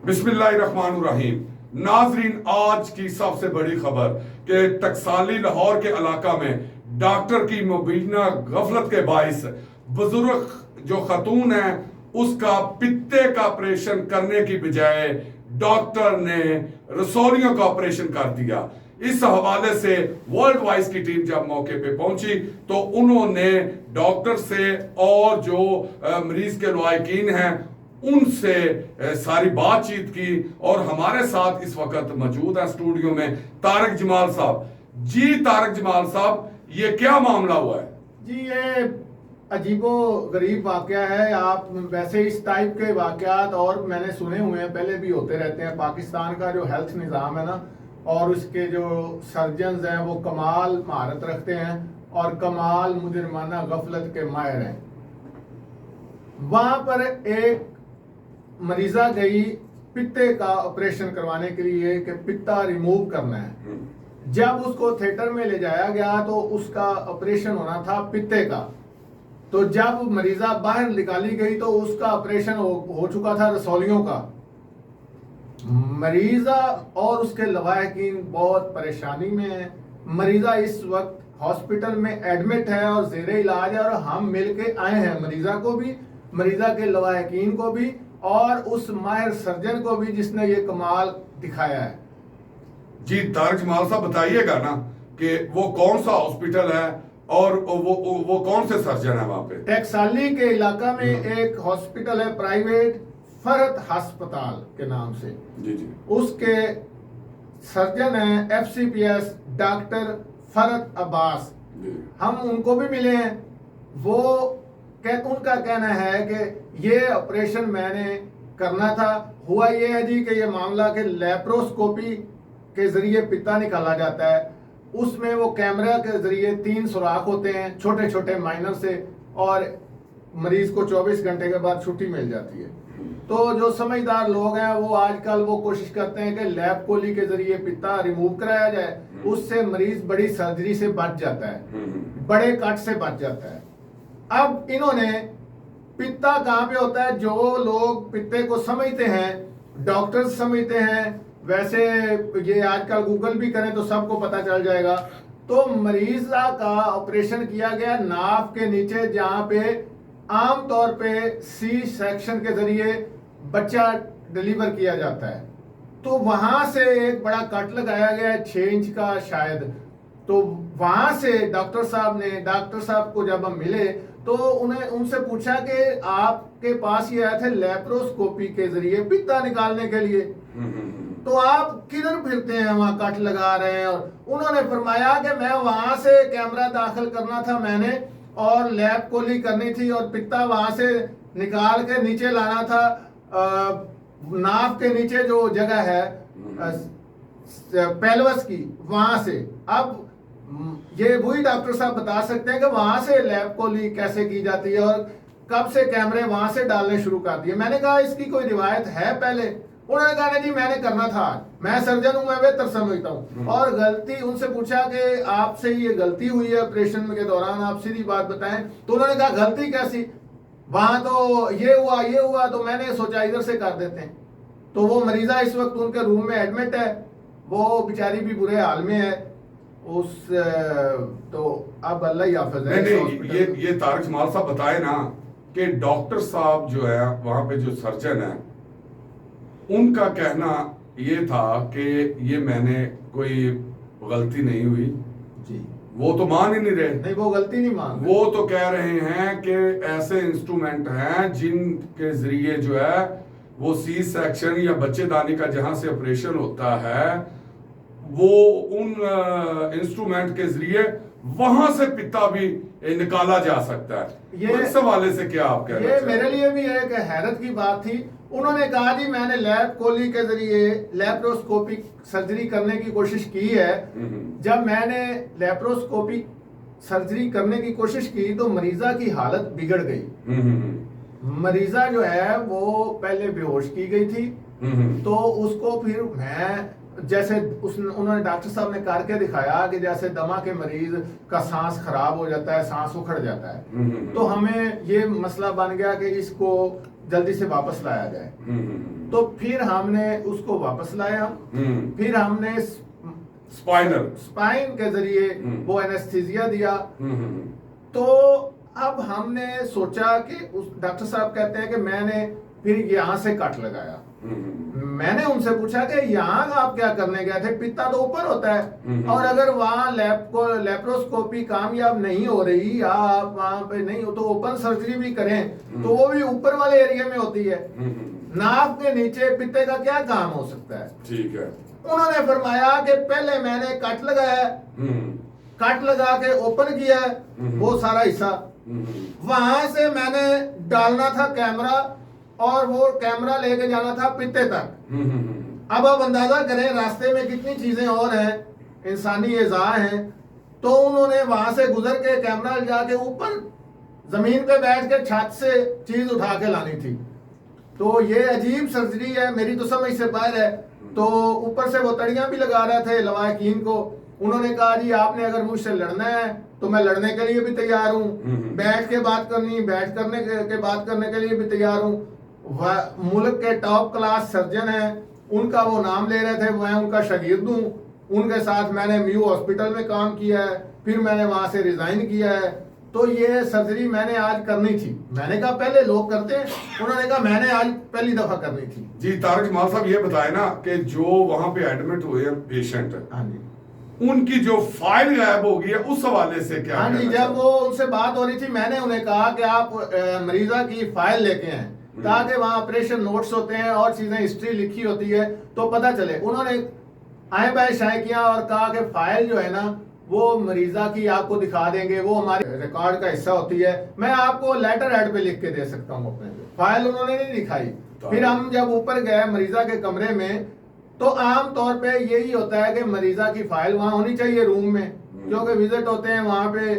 बिस्मिल्लाहिर्रहमानुर्रहीम। नाजरीन, आज की सबसे बड़ी खबर कि टकसाली लाहौर के इलाका में डॉक्टर की मुबीना गफलत के बाइस बुजुर्ग जो खतून है उसका पित्ते का ऑपरेशन करने की बजाय डॉक्टर ने रसोलियों का ऑपरेशन कर दिया। इस हवाले से वर्ल्ड वाइज की टीम जब मौके पे पहुंची तो उन्होंने डॉक्टर से और जो मरीज के लवाकिन हैं उनसे सारी बातचीत की। और हमारे साथ इस वक्त मौजूद है स्टूडियो में तारक जमाल साहब। जी तारक जमाल साहब, ये क्या मामला हुआ है? जी, ये अजीबो गरीब वाकया है। आप वैसे इस टाइप के वाकयात और मैंने सुने हुए हैं, पहले भी होते रहते हैं। पाकिस्तान का जो हेल्थ निज़ाम है ना, और उसके जो सर्जन्स हैं वो कमाल महारत रखते हैं और कमाल मुजरमाना गफलत के माहिर हैं। वहाँ पर एक मरीजा गई पित्ते का ऑपरेशन करवाने के लिए कि पित्ता रिमूव करना है। जब उसको थिएटर में ले जाया गया तो उसका ऑपरेशन होना था पित्ते का। तो जब मरीजा बाहर निकाली गई तो उसका ऑपरेशन हो चुका था रसौलियों का। मरीजा और उसके लवाहिकीन बहुत परेशानी में है। मरीजा इस वक्त हॉस्पिटल में एडमिट है और ज़ेरे इलाज है, और हम मिलके आए हैं मरीजा को भी, मरीजा के लवाहिकीन को भी और उस माहिर सर्जन को भी जिसने ये कमाल दिखाया है। जी तारक जमाल साहब, बताइएगा ना कि वो कौन सा हॉस्पिटल है और वो कौन से सर्जन है वहां पे? टकसाली के इलाका में एक हॉस्पिटल है प्राइवेट, फरत अस्पताल के नाम से। जी जी। उसके सर्जन है FCPS डॉक्टर फरत अब्बास। हम उनको भी मिले हैं। वो उनका कहना है कि ये ऑपरेशन मैंने करना था। हुआ ये है जी कि ये मामला के लेप्रोस्कोपी के जरिए पित्ता निकाला जाता है। उसमें वो कैमरा के जरिए 3 सुराख होते हैं छोटे छोटे माइनर से, और मरीज को 24 घंटे के बाद छुट्टी मिल जाती है। तो जो समझदार लोग हैं वो आजकल वो कोशिश करते हैं कि लैब कोली के जरिए पित्ता रिमूव कराया जाए। उससे मरीज बड़ी सर्जरी से बच जाता है, बड़े कट से बच जाता है। अब इन्होंने पित्ता कहाँ पे होता है, जो लोग पित्ते को समझते हैं, डॉक्टर्स समझते हैं, वैसे ये आजकल गूगल भी करें तो सबको पता चल जाएगा। तो मरीजा का ऑपरेशन किया गया नाभ के नीचे, जहाँ पे आम तौर पे सी सेक्शन के जरिए बच्चा डिलीवर किया जाता है। तो वहां से एक बड़ा कट लगाया गया है 6 इंच का शायद। तो वहां से डॉक्टर साहब को जब हम मिले तो उनसे पूछा कि आपके पास ये आए थे लेप्रोस्कोपी के जरिए पित्ता निकालने के लिए, तो आप किधर फिरते हैं, वहां कट लगा रहे हैं? और उन्होंने फरमाया कि मैं वहां से कैमरा दाखिल करना था मैंने, और लैब कोली करनी थी, और पित्ता वहां से निकाल के नीचे लाना था नाभ के नीचे जो जगह है पेल्वस की, वहां से। अब ये वही डॉक्टर साहब बता सकते हैं कि वहां से लैब कोली कैसे की जाती है और कब से कैमरे वहां से डालने शुरू कर दिए। मैंने कहा इसकी कोई रिवायत है पहले? उन्होंने कहा नहीं जी, मैंने करना था, मैं सर्जन हूं, मैं बेहतर समझता हूं। और गलती, उनसे पूछा कि आपसे ये गलती हुई है ऑपरेशन के दौरान, आप सीधी बात बताएं। तो उन्होंने कहा गलती कैसी, वहां तो ये हुआ तो मैंने सोचा इधर से कर देते हैं। तो वो मरीजा इस वक्त उनके रूम में एडमिट है, वो बेचारी भी बुरे हाल में है। तो अब अल्लाह ही हाफिज है। नहीं, ये तारक जमाल साहब बताए ना कि डॉक्टर साहब जो है वहां पे जो सर्जन है उनका कहना ये था कि ये मैंने कोई गलती नहीं हुई जी। वो तो मान ही नहीं रहे। नहीं, वो गलती नहीं मान रहे। वो तो कह रहे हैं कि ऐसे इंस्ट्रूमेंट हैं जिनके जरिए जो है वो सी सेक्शन या बच्चेदानी का जहां से ऑपरेशन होता है वो उन इंस्ट्रूमेंट के जरिए वहां से पित्ता भी निकाला जा सकता है। ये इस हवाले से क्या आप कह रहे हैं? ये मेरे लिए भी एक हैरत की बात थी। उन्होंने कहा जी मैंने लैब कोली के जरिए लेप्रोस्कोपिक सर्जरी करने की कोशिश की है। जब मैंने लेप्रोस्कोपिक सर्जरी करने की कोशिश की तो मरीजा की हालत बिगड़ गई। मरीजा जो है वो पहले बेहोश की गई थी, तो उसको फिर मैं जैसे उन्होंने डॉक्टर साहब ने करके दिखाया कि जैसे दमा के मरीज का सांस खराब हो जाता है, सांस उखड़ जाता है। तो हमें ये मसला बन गया कि इसको जल्दी से वापस लाया जाए। तो फिर हमने उसको वापस लाया, फिर हमने स्पाइन के जरिए वो एनेस्थीसिया दिया। तो अब हमने सोचा कि उस डॉक्टर साहब कहते हैं कि मैंने फिर यहाँ से कट लगाया। मैंने उनसे पूछा कि यहाँ आप क्या करने गए थे, पित्ता तो ऊपर होता है, और अगर वहाँ लेप्रोस्कोपी कामयाब नहीं हो रही या आप वहाँ पे नहीं हो तो ओपन सर्जरी भी करें तो वो भी ऊपर वाले एरिया में होती है, नाक के नीचे पित्ते का क्या काम हो सकता है। ठीक है। उन्होंने फरमाया कि पहले मैंने कट लगाया, कट लगा के ओपन किया वो सारा हिस्सा, वहां से मैंने डालना था कैमरा और वो कैमरा लेके जाना था पित्ते तक। अब आप अंदाजा करें रास्ते में कितनी चीजें और हैं, इंसानी एज़ा हैं। तो उन्होंने वहां से गुजर के कैमरा जाके ऊपर जमीन पे बैठ के छत से चीज उठा के लानी थी। तो ये अजीब सर्जरी है, मेरी तो समझ से बाहर है। तो ऊपर से वो तड़ियां भी लगा रहे थे लवाकिन को। उन्होंने कहा जी आपने अगर मुझसे लड़ना है तो मैं लड़ने के लिए भी तैयार हूँ, बैठ के बात करनी, बैठ करने के बात करने के लिए भी तैयार हूँ। मुल्क के टॉप क्लास सर्जन हैं, उनका वो नाम ले रहे थे, मैं उनका शागिर्द हूँ। उनके साथ मैंने म्यू हॉस्पिटल में काम किया है, फिर मैंने वहां से रिजाइन किया है। तो ये सर्जरी मैंने आज करनी थी। मैंने कहा पहले लोग करते हैं, उन्होंने कहा मैंने आज पहली दफा करनी थी। जी तारक जमाल साहब ये बताए ना कि जो वहां पे एडमिट हुए हैं पेशेंट, हाँ जी, उनकी जो फाइल गायब हो गई है उस हवाले से क्या? हाँ जी, जब वो उनसे बात हो रही थी मैंने उन्हें कहा कि आप मरीजा की फाइल लेके आए ताकि वहाँ ऑपरेशन नोट्स होते हैं और चीजें हिस्ट्री लिखी होती है तो पता चले। उन्होंने आए बाय शाये किया और कहा कि फाइल जो है ना वो मरीजा की आपको दिखा देंगे, वो हमारे रिकॉर्ड का हिस्सा होती है। मैं आपको लेटर हेड पे लिख के दे सकता हूँ अपने। फाइल उन्होंने नहीं दिखाई। फिर हम जब ऊपर गए मरीजा के कमरे में तो आम तौर पे यही होता है कि मरीजा की फाइल वहाँ होनी चाहिए रूम में, क्योंकि विजिट होते हैं वहाँ पे।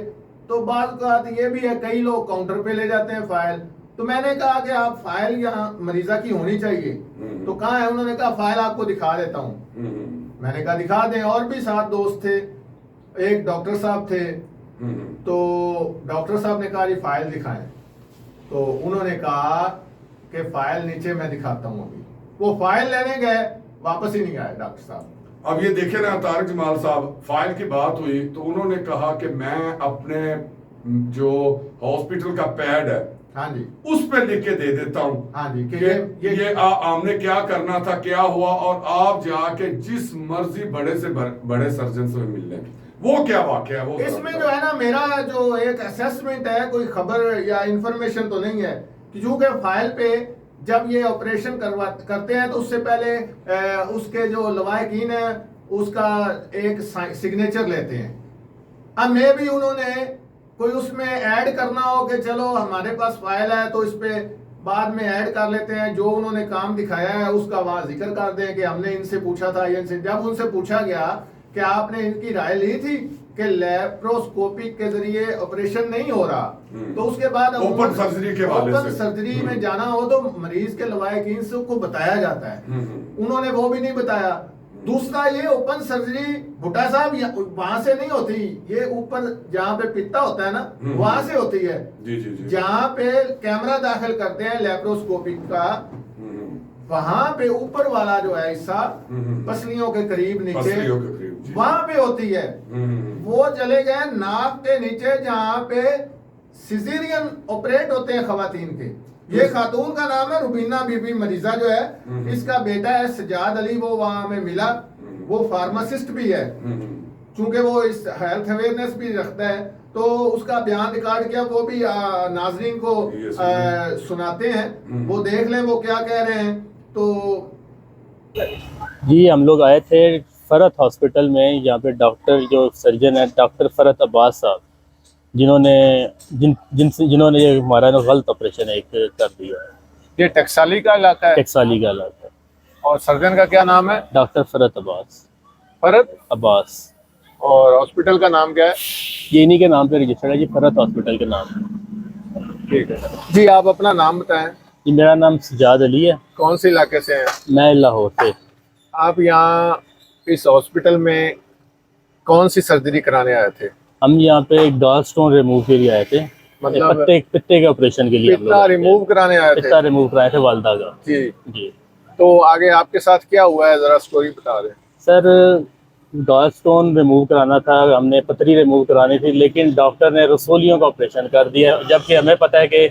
तो बात ये भी है कई लोग काउंटर पे ले जाते हैं फाइल। तो मैंने कहा कि आप फाइल यहाँ मरीजा की होनी चाहिए। तो कहाँ है? उन्होंने कहा फाइल आपको दिखा देता हूँ। मैंने कहा दिखा दें। और भी 7 दोस्त थे, एक डॉक्टर साहब थे। तो डॉक्टर साहब ने कहा जी फाइल दिखाएं। तो उन्होंने कहा कि फाइल नीचे मैं दिखाता हूँ। अभी वो फाइल लेने गए, वापस ही नहीं आए डॉक्टर साहब। अब ये देखे ना तारक जमाल साहब, फाइल की बात हुई तो उन्होंने कहा कि मैं अपने जो हॉस्पिटल का पैड है, हाँ जी, उस पे लिख के दे देता हूँ, हाँ जी, कि ये हमने क्या करना था, क्या हुआ, और आप जाके जिस मर्जी बड़े से बड़े सर्जन से मिल लें। वो क्या वाकया है? वो इसमें जो है ना मेरा जो एक असेसमेंट है, कोई खबर या इंफॉर्मेशन तो नहीं है कि चूंकि फाइल पे जब ये ऑपरेशन करते हैं तो उससे पहले उसके जो लवाहिकीन है उसका एक सिग्नेचर लेते हैं। अब मैं भी उन्होंने कोई उसमें ऐड करना हो कि चलो हमारे पास फाइल है तो इस पे बाद में ऐड कर लेते हैं, जो उन्होंने काम दिखाया है उसका वहां जिक्र कर दें कि हमने इनसे पूछा था। इनसे जब उनसे पूछा गया कि आपने इनकी राय ली थी कि लेप्रोस्कोपी के जरिए ऑपरेशन नहीं हो रहा, तो उसके बाद ओपन सर्जरी के ओपन सर्जरी में जाना हो तो मरीज के लवाहिकीन से को बताया जाता है। उन्होंने वो भी नहीं बताया। दूसरा ये ओपन सर्जरी भुट्टा साहब वहां से नहीं होती, ये ऊपर जहाँ पे पित्ता होता है ना वहां से होती है। जहाँ पे कैमरा दाखिल करते हैं लेप्रोस्कोपिक का, वहां पे ऊपर वाला जो है हिस्सा पसलियों के करीब नीचे वहां पे होती है। वो चले गए नाक के नीचे जहाँ पे सिजेरियन ऑपरेट होते हैं खवातीन के। ये खातून का नाम है रुबीना बीबी मरीजा जो है, इसका बेटा है सजाद अली, वो वहां में मिला। वो फार्मासिस्ट भी है, चूंकि वो इस हेल्थ अवेयरनेस भी रखता है तो उसका बयान रिकॉर्ड किया, वो भी नाजरीन को सुनाते हैं, वो देख लें वो क्या कह रहे हैं। तो जी हम लोग आए थे फरत हॉस्पिटल में, यहाँ पे डॉक्टर जो सर्जन है डॉक्टर फरत अब्बास साहब, जिन्होंने ये हमारा गलत ऑपरेशन एक कर दिया है। ये टकसाली का इलाका है? टकसाली का इलाका है। और सर्जन का क्या नाम है? डॉक्टर फरत अब्बास। फरत अब्बास। और हॉस्पिटल का नाम क्या है? ये इन्हीं के नाम पे रजिस्टर्ड है जी, फरत हॉस्पिटल के नाम। ठीक है जी, आप अपना नाम बताएं। जी मेरा नाम सजाद अली है। कौन से इलाके से हैं? मैं लाहौर से। आप यहाँ इस हॉस्पिटल में कौन सी सर्जरी कराने आए थे? हम यहाँ पे एक गॉल स्टोन रिमूव के लिए आए थे। मतलब पित्ते के ऑपरेशन के लिए हम लोग पित्ता आए थे। रिमूव कराने आए थे। पित्ता रिमूव कराए थे वालदा का। जी। जी तो आगे आपके साथ क्या हुआ है, जरा स्टोरी बता रहे हैं। सर, गॉल स्टोन रिमूव कराना था, हमने पथरी रिमूव करानी थी, लेकिन डॉक्टर ने रसोलियों का ऑपरेशन कर दिया, जबकि हमें पता है कि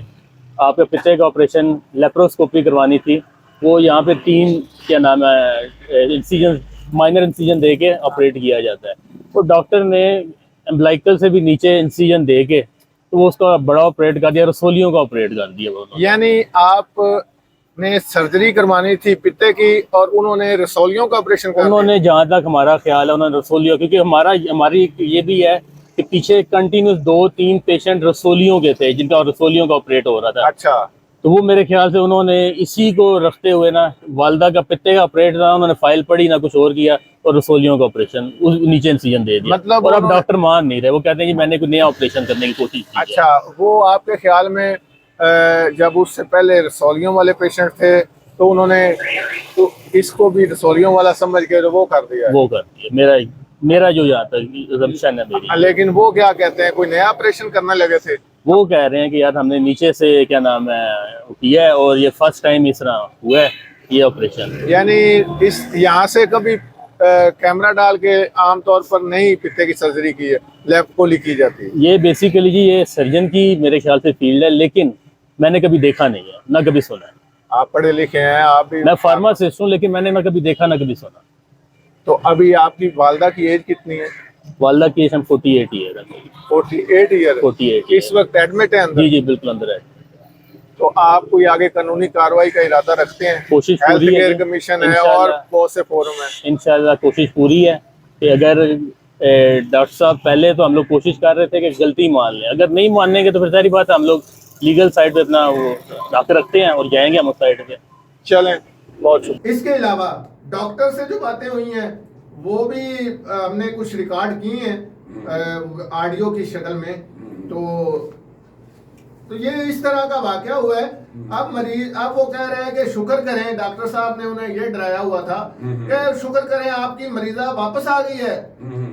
आपके पित्ते का ऑपरेशन लेप्रोस्कोपी करवानी थी। वो यहाँ पे 3 क्या नाम है इंसिजन, माइनर इंसिजन दे के ऑपरेट किया जाता है। तो डॉक्टर ने एम्ब्लाइकल से भी नीचे इंसिजन दे के तो वो उसका बड़ा ऑपरेट कर दिया, रसोलियों का ऑपरेट कर दिया वो। यानी आप ने सर्जरी करवानी थी पित्ते की और उन्होंने रसौलियों का ऑपरेशन कर दिया। उन्होंने, जहाँ तक हमारा ख्याल है, उन्होंने रसोलियों, क्योंकि हमारी ये भी है कि पीछे कंटिन्यूस 2-3 पेशेंट रसोलियों के थे जिनका रसोलियों का ऑपरेट हो रहा था। अच्छा। तो वो मेरे ख्याल से उन्होंने इसी को रखते हुए ना, वालदा का पित्ते का ऑपरेट था, उन्होंने फाइल पढ़ी ना कुछ और किया और रसोलियों का ऑपरेशन उस नीचे इंसिजन दे दिया। मतलब और अब डॉक्टर मान नहीं रहे, वो कहते हैं कि मैंने कोई नया ऑपरेशन करने की कोशिश की है। अच्छा, वो आपके ख्याल में जब उससे पहले रसौलियों वाले पेशेंट थे तो उन्होंने तो इसको भी रसौलियों वाला समझ के वो कर दिया। वो कर दिया, मेरा जो यहाँ तक assumption है मेरी। लेकिन वो क्या कहते हैं, कोई नया ऑपरेशन करने लगे थे। वो कह रहे हैं कि यार हमने नीचे से क्या नाम है किया है और ये फर्स्ट टाइम इस तरह हुआ है ये ऑपरेशन। यानी इस यहाँ से कभी कैमरा डाल के आमतौर पर नहीं पित्ते की सर्जरी की है, लेप्रोस्कोपी की जाती है। ये बेसिकली जी ये सर्जन की मेरे ख्याल से फील्ड है, लेकिन मैंने कभी देखा नहीं है ना कभी सुना है। आप पढ़े लिखे हैं, आप भी। मैं फार्मासिस्ट हूँ, लेकिन मैंने ना कभी देखा ना कभी सुना। तो अभी आपकी वालदा की एज कितनी है? वालदा की एज हम 48 ईयर है। 48 ईयर। 48 इस वक्त एडमिट है अंदर? जी जी बिल्कुल अंदर है। तो आप कोई आगे कानूनी कार्रवाई का इरादा रखते हैं? कोशिश हेल्थ पूरी है केयर जी। कमीशन है इंशाल्लाह। और बहुत से फोरम है। इंशाल्लाह कोशिश पूरी है कि अगर डॉक्टर साहब, पहले तो हम लोग कोशिश कर रहे थे कि गलती मान लें, अगर नहीं मानेंगे तो फिर सारी बात हम लोग लीगल साइड पे अपना वो डॉक्टर रखते हैं और जाएंगे हम उस साइड पे। चलें, बहुत शुक्रिया। इसके अलावा डॉक्टर से जो बातें हुई हैं वो भी हमने कुछ रिकॉर्ड की हैं ऑडियो की शक्ल में। तो ये इस तरह का वाकया हुआ है। अब वो कह रहे हैं कि शुक्र करें, डॉक्टर साहब ने उन्हें ये डराया हुआ था कि शुक्र करें आपकी मरीजा वापस आ गई है,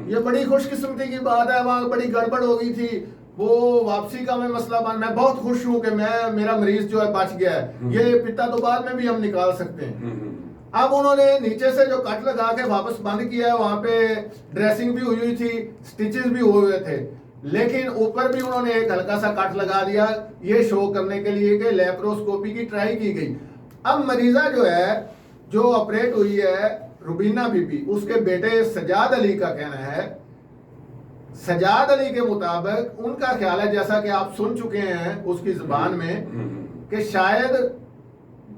ये बड़ी खुशकिस्मती की बात है, वहाँ बड़ी गड़बड़ हो गई थी, वो वापसी का मैं मसला बन, मैं बहुत खुश हूँ कि मेरा मरीज जो है बच गया है, ये पित्ता तो बाद में भी हम निकाल सकते हैं। अब उन्होंने नीचे से जो कट लगा के वापस बंद किया है, वहां पे ड्रेसिंग भी हुई थी, स्टिचेस भी हुए हुए थे, लेकिन ऊपर भी उन्होंने एक हल्का सा कट लगा दिया, ये शो करने के लिए कि लेप्रोस्कोपी की ट्राई की गई। अब मरीजा जो है, जो ऑपरेट हुई है रुबीना बीबी, उसके बेटे सजाद अली का कहना है, सजाद अली के मुताबिक उनका ख्याल है, जैसा कि आप सुन चुके हैं उसकी जुबान में, कि शायद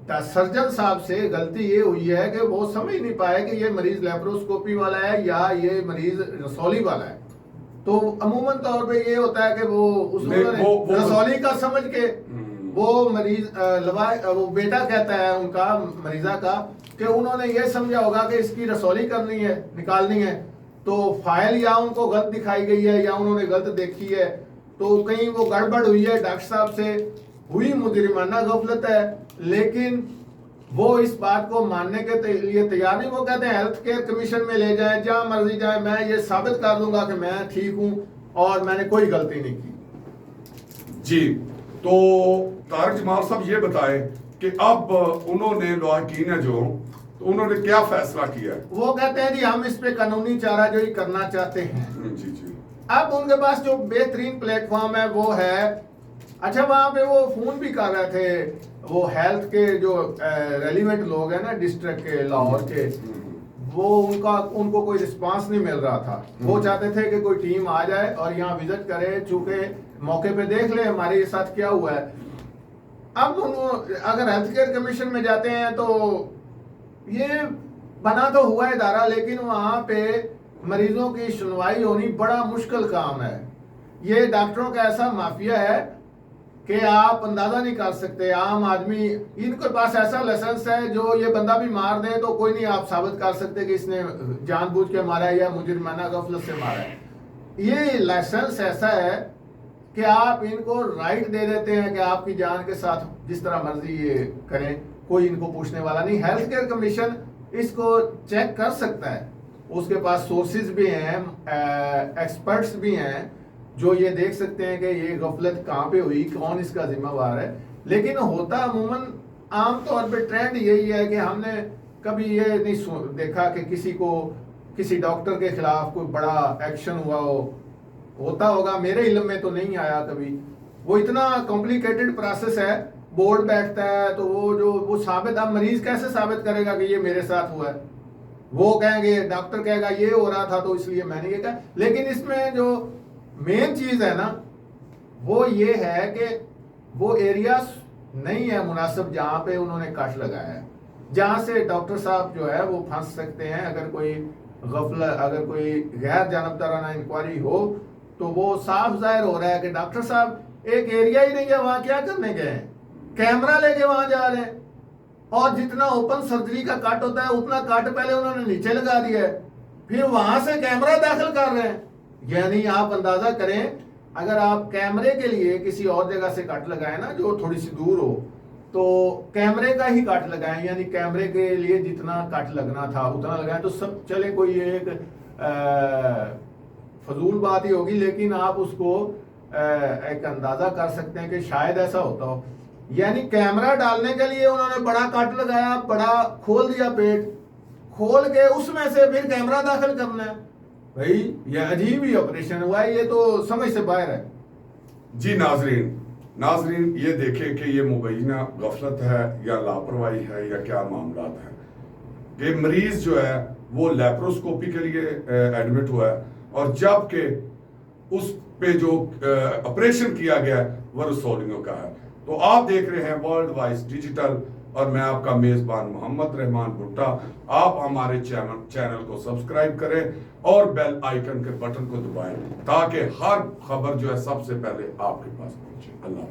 सर्जन साहब से गलती ये हुई है कि वो समझ नहीं पाए कि ये मरीज लेप्रोस्कोपी वाला है या ये मरीज रसौली वाला है। तो अमूमन तौर पे ये होता है कि वो रसौली का समझ के वो मरीज वो बेटा कहता है उनका मरीजा का कि उन्होंने ये समझा होगा कि इसकी रसौली करनी है, निकालनी है, तो फाइल या उनको गलत दिखाई गई है या उन्होंने गलत देखी है, तो कहीं वो गड़बड़ हुई है, डॉक्टर साहब से हुई मुजरिमाना गफलत है, लेकिन वो इस बात को मानने के लिए तैयार नहीं। वो कहते हैं हेल्थ केयर कमीशन में ले जाएं, जहां मर्जी जाएं, मैं ये साबित कर दूंगा कि मैं ठीक हूं और मैंने कोई गलती नहीं की। जी, तो तारिक जमाल साहब ये बताएं कि अब उन्होंने लॉयकीन है जो, तो उन्होंने क्या फैसला किया है? वो कहते हैं जी हम इस पे कानूनी चाराजोई करना चाहते हैं। जी जी। अब उनके पास जो बेहतरीन प्लेटफॉर्म है वो है, अच्छा वहां पे वो फोन भी कर रहे थे, वो हेल्थ के जो रेलिवेंट लोग हैं ना डिस्ट्रिक्ट के लाहौर के, वो उनको कोई रिस्पांस नहीं मिल रहा था। वो चाहते थे कि कोई टीम आ जाए और यहाँ विजिट करे, चूंकि मौके पे देख ले हमारे साथ क्या हुआ है। अब अगर हेल्थ केयर कमीशन में जाते हैं तो ये बना तो हुआ इदारा, लेकिन वहाँ पे मरीजों की सुनवाई होनी बड़ा मुश्किल काम है। ये डॉक्टरों का ऐसा माफिया है कि आप अंदाजा नहीं कर सकते। आम आदमी, इनके पास ऐसा लाइसेंस है जो ये बंदा भी मार दे तो कोई नहीं आप साबित कर सकते कि इसने जानबूझ के मारा है या मुजरिमाना गफलत से मारा है। ये लाइसेंस ऐसा है कि आप इनको राइट दे देते हैं कि आपकी जान के साथ जिस तरह मर्जी ये करें, कोई इनको पूछने वाला नहीं। हेल्थ केयर कमीशन इसको चेक कर सकता है, उसके पास सोर्सेज भी हैं, एक्सपर्ट्स भी हैं, जो ये देख सकते हैं कि ये गफलत कहाँ पे हुई, कौन इसका जिम्मेवार है। लेकिन होता अमूमन आमतौर पे ट्रेंड यही है कि हमने कभी ये नहीं देखा कि किसी को किसी डॉक्टर के खिलाफ कोई बड़ा एक्शन हुआ हो। होता होगा, मेरे इल्म में तो नहीं आया कभी। वो इतना कॉम्प्लिकेटेड प्रोसेस है, बोर्ड बैठता है तो वो साबित, अब मरीज कैसे साबित करेगा कि ये मेरे साथ हुआ है? वो कहेंगे, डॉक्टर कहेगा ये हो रहा था तो इसलिए मैंने ये कहा। लेकिन इसमें जो मेन चीज है ना, वो ये है कि वो एरिया नहीं है मुनासिब जहां पे उन्होंने कट लगाया है, जहां से डॉक्टर साहब जो है वो फंस सकते हैं। अगर कोई गफलत, अगर कोई गैर जानबदाराना इंक्वायरी हो तो वो साफ जाहिर हो रहा है कि डॉक्टर साहब एक एरिया ही नहीं है, वहां क्या करने गए हैं? कैमरा लेके वहां जा रहे हैं, और जितना ओपन सर्जरी का कट होता है उतना कट पहले उन्होंने नीचे लगा दिया है, फिर वहां से कैमरा दाखिल कर रहे हैं। यानी आप अंदाजा करें, अगर आप कैमरे के लिए किसी और जगह से कट लगाए ना जो थोड़ी सी दूर हो, तो कैमरे का ही कट लगाएं, यानी कैमरे के लिए जितना कट लगना था उतना लगाएं, तो सब चले कोई एक फजूल बात ही होगी, लेकिन आप उसको एक अंदाजा कर सकते हैं कि शायद ऐसा होता हो। यानी कैमरा डालने के लिए उन्होंने बड़ा कट लगाया, बड़ा खोल दिया पेट, खोल के उसमें से फिर कैमरा दाखिल करना है। भाई ये अजीब ही ऑपरेशन हुआ है, ये तो समझ से बाहर है। जी नाजरीन ये देखें कि ये मुबैना गफलत है या लापरवाही है या क्या मामला है कि मरीज जो है वो लेप्रोस्कोपी के लिए एडमिट हुआ है, और जबकि उस पे जो ऑपरेशन किया गया है वह रसौलियों का है। तो आप देख रहे हैं वर्ल्ड वाइज डिजिटल, और मैं आपका मेजबान मोहम्मद रहमान भुट्टा। आप हमारे चैनल को सब्सक्राइब करें और बेल आइकन के बटन को दबाएं ताकि हर खबर जो है सबसे पहले आपके पास पहुंचे। अल्लाह।